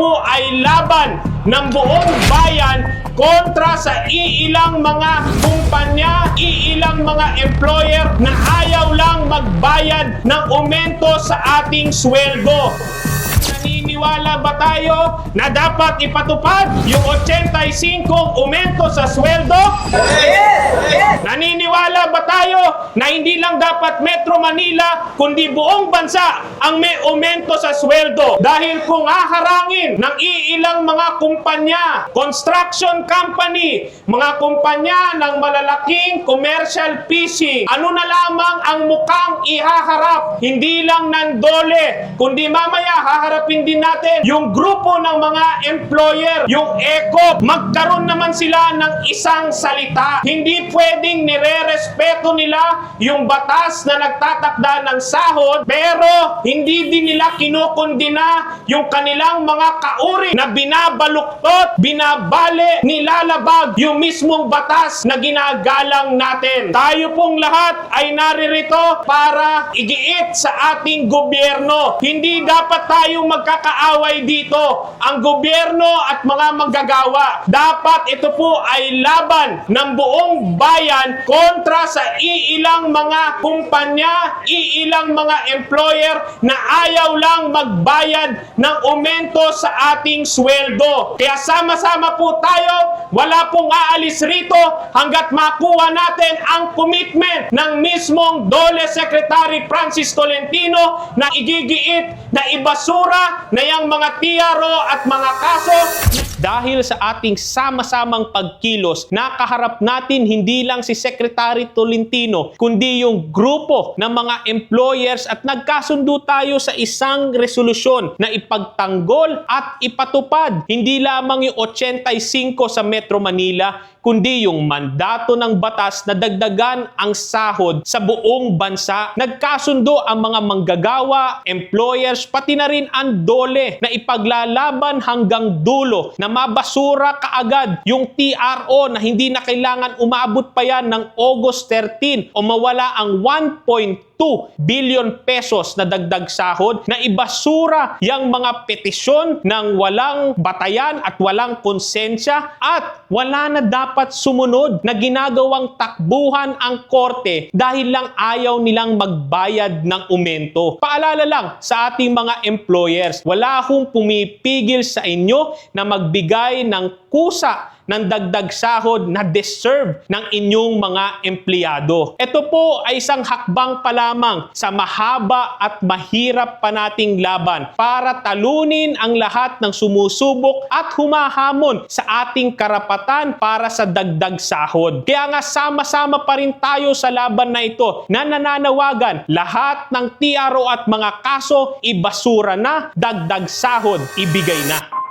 po ay laban ng buong bayan kontra sa iilang mga kumpanya, iilang mga employer na ayaw lang magbayad ng aumento sa ating sweldo. Naniniwala ba tayo na dapat ipatupad yung 85 aumento sa sweldo? Naniniwala ba tayo na hindi lang dapat Metro Manila kundi buong bansa ang may aumento sa sweldo? Dahil kung haharangin ng iilang mga kumpanya, construction company, mga kumpanya ng malalaking commercial fishing, ano na lamang ang mukhang ihaharap? Hindi lang ng DOLE, kundi mamaya haharapin din natin yung grupo ng mga employer, yung ECOP. Magkaroon naman sila ng isang salita. Hindi pwedeng nire-respeto nila yung batas na nagtatakda ng sahod, pero hindi din nila kinukondina yung kanilang mga kauri na binabaluktot, binabali, nilalabag yung mismong batas na ginagalang natin. Tayo pong lahat ay naririto para igiit sa ating gobyerno. Hindi dapat tayong magkakaaway dito. Ang gobyerno at mga manggagawa, dapat ito po ay laban ng buong bayan kontra sa iilang mga kumpanya, iilang mga employer na ayaw lang magbayad ng aumento sa ating sweldo. Kaya sama-sama po tayo, wala pong aalis rito hanggat makuha natin ang commitment ng mismong DOLE Secretary Francis Tolentino na igigiit, na ibasura na yung mga TRO at mga kaso. Dahil sa ating sama-samang pagkilos, nakaharap natin hindi lang si Secretary Tolentino, kundi yung grupo ng mga employers at nagkasundo tayo sa isang resolusyon na ipagtanggol at ipatupad hindi lamang yung 85 sa Metro Manila, kundi yung mandato ng batas na dagdagan ang sahod sa buong bansa. Nagkasundo ang mga manggagawa, employers, pati na rin ang DOLE na ipaglalaban hanggang dulo na mabasura kaagad yung TRO na hindi na kailangan umabot pa yan ng August 13 o mawala ang 1.2 billion pesos na dagdag sahod, na ibasura yung mga petisyon ng walang batayan at walang konsensya, at wala na dapat sumunod na ginagawang takbuhan ang korte dahil lang ayaw nilang magbayad ng aumento. Paalala lang sa ating mga employers, wala akong pumipigil sa inyo na magbigay ng kusa ng dagdag sahod na deserve ng inyong mga empleyado. Ito po ay isang hakbang pa lamang sa mahaba at mahirap pa nating laban para talunin ang lahat ng sumusubok at humahamon sa ating karapatan para sa dagdag sahod. Kaya nga sama-sama pa rin tayo sa laban na ito na nananawagan lahat ng TRO at mga kaso ibasura na, dagdag sahod ibigay na.